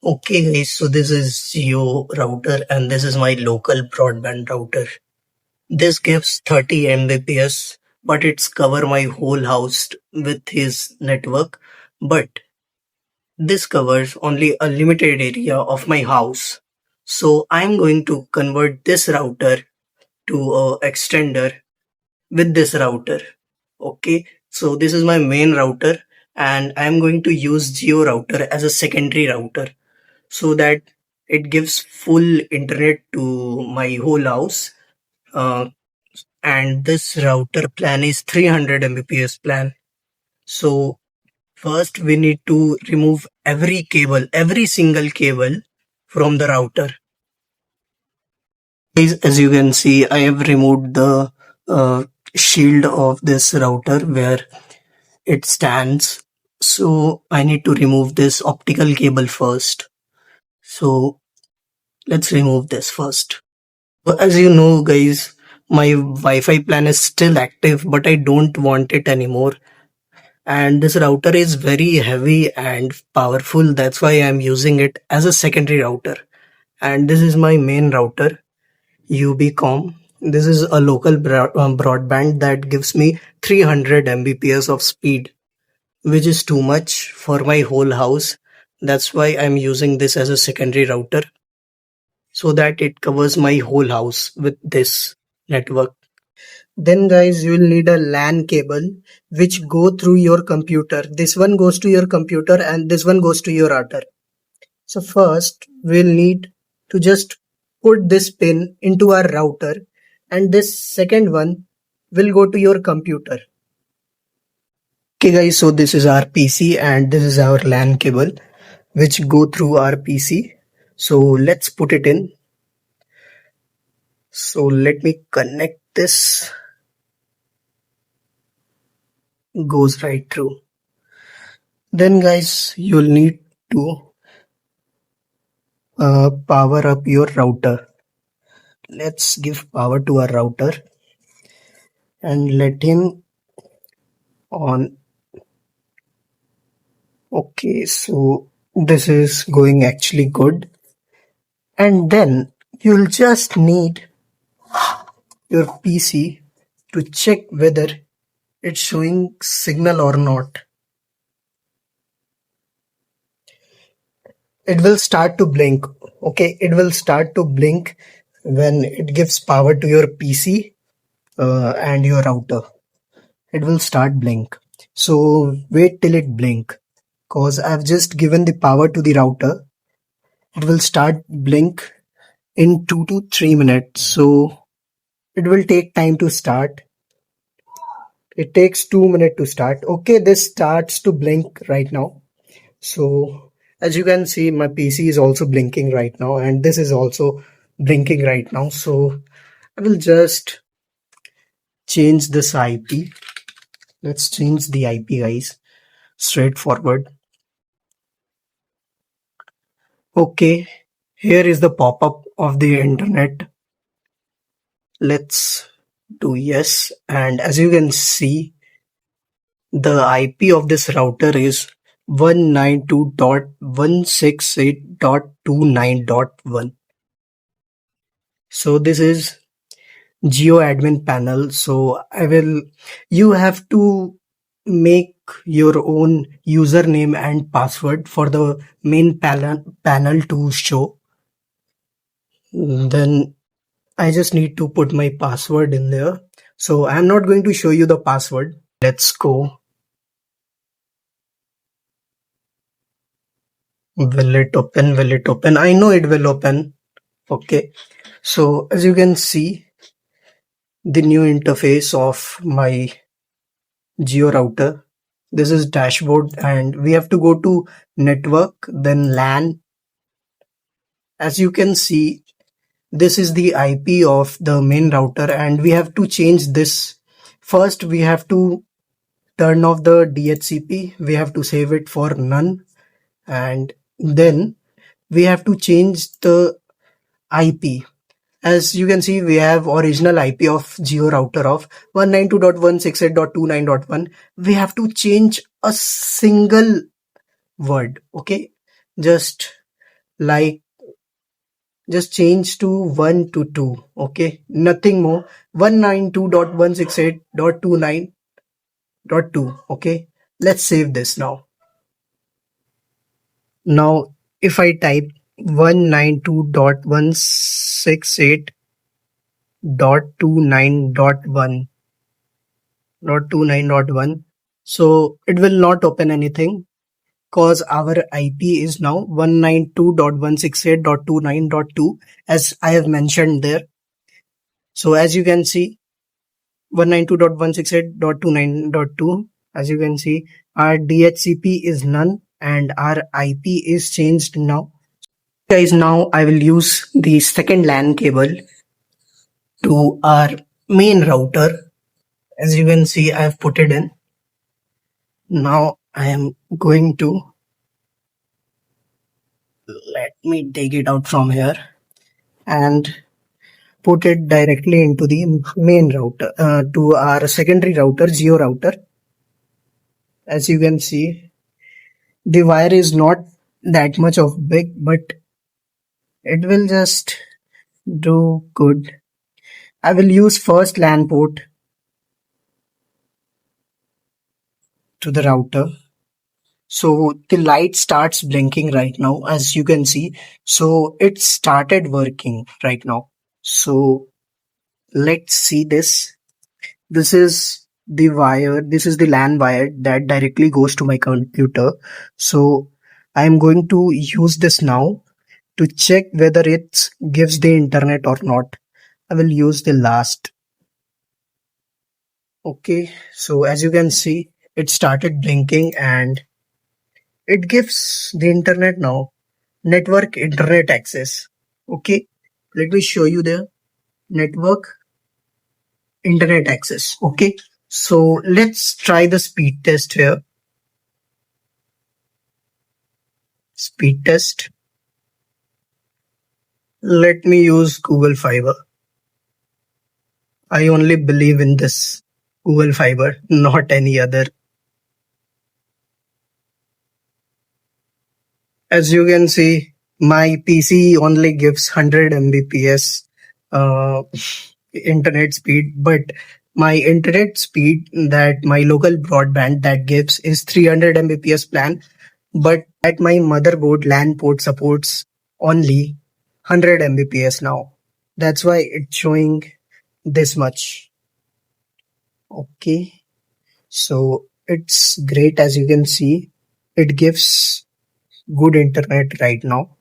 Okay guys, so this is Jio router and this is my local broadband router. This gives 30 Mbps, but it's cover my whole house with his network. But this covers only a limited area of my house. So I'm going to convert this router to a extender with this router. Okay, so this is my main router and I'm going to use Jio router as a secondary router so that it gives full internet to my whole house. Uh, and this router plan is 300 Mbps plan. So first we need to remove every single cable from the router. Guys, as you can see, I have removed the uh, shield of this router where it stands. So I need to remove this optical cable first. So let's remove this first. As you know, guys, my Wi-Fi plan is still active, but I don't want it anymore. And this router is very heavy and powerful. That's why I'm using it as a secondary router. And this is my main router, UBCom. This is a local broadband that gives me 300 Mbps of speed, which is too much for my whole house. That's why I'm using this as a secondary router so that it covers my whole house with this network. Then guys, you will need a LAN cable which go through your computer. This one goes to your computer and this one goes to your router. So first we'll need to just put this pin into our router and this second one will go to your computer. Okay guys, so this is our PC and this is our LAN cable which go through our PC. So let's put it in. So let me connect this. Goes right through. Then guys, you'll need to power up your router. Let's give power to our router and let him on. Okay, so this is going actually good. And then you'll just need your PC to check whether it's showing signal or not. It will start to blink. Okay, it will start to blink when it gives power to your PC and your router. It will start blink. So wait till it blink, cause I've just given the power to the router. It will start blink in 2 to 3 minutes. So it will take time to start. It takes 2 minutes to start. Okay, this starts to blink right now. So as you can see, my PC is also blinking right now and this is also blinking right now. So I will just change this IP. Let's change the IP, guys. Straightforward. Okay, here is the pop-up of the internet. Let's do yes. And as you can see, the IP of this router is 192.168.29.1. So this is Geo admin panel. So you have to make your own username and password for the main panel to show. Then I just need to put my password in there. So I'm not going to show you the password. Let's go. Will it open? Will it open? I know it will open. Okay. So as you can see, the new interface of my Geo router. This is dashboard and we have to go to network, then LAN. As you can see, this is the IP of the main router and we have to change this. First, we have to turn off the DHCP. We have to save it for none. And then we have to change the IP. As you can see, we have original IP of Geo router of 192.168.29.1. We have to change a single word. Okay, just like just change to 1 to 2. Okay, nothing more. 192.168.29.2. Okay, let's save this now. Now if I type 192.168.29.1, so it will not open anything because our IP is now 192.168.29.2 as I have mentioned there. So as you can see, 192.168.29.2, as you can see, our DHCP is none and our IP is changed now. Guys, now I will use the second LAN cable to our main router. As you can see, I have put it in. Now I am going to, let me take it out from here and put it directly into the main router, to our secondary router, Jio router. As you can see, the wire is not that much of big, but it will just do good. I will use first LAN port to the router. So the light starts blinking right now, as you can see. So it started working right now. So let's see this. This is the wire. This is the LAN wire that directly goes to my computer. So I'm going to use this now to check whether it gives the internet or not. I will use the last. Okay, so as you can see, it started blinking and it gives the internet now. Network internet access. Okay, let me show you the network internet access. Okay, so let's try the speed test here. Speed test. Let me use Google Fiber. I only believe in this Google Fiber, not any other. As you can see, my PC only gives 100 Mbps internet speed, but my internet speed that my local broadband that gives is 300 Mbps plan, but at my motherboard LAN port supports only 100 Mbps now. That's why it's showing this much. Okay, so it's great. As you can see, it gives good internet right now.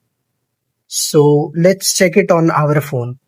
So let's check it on our phone.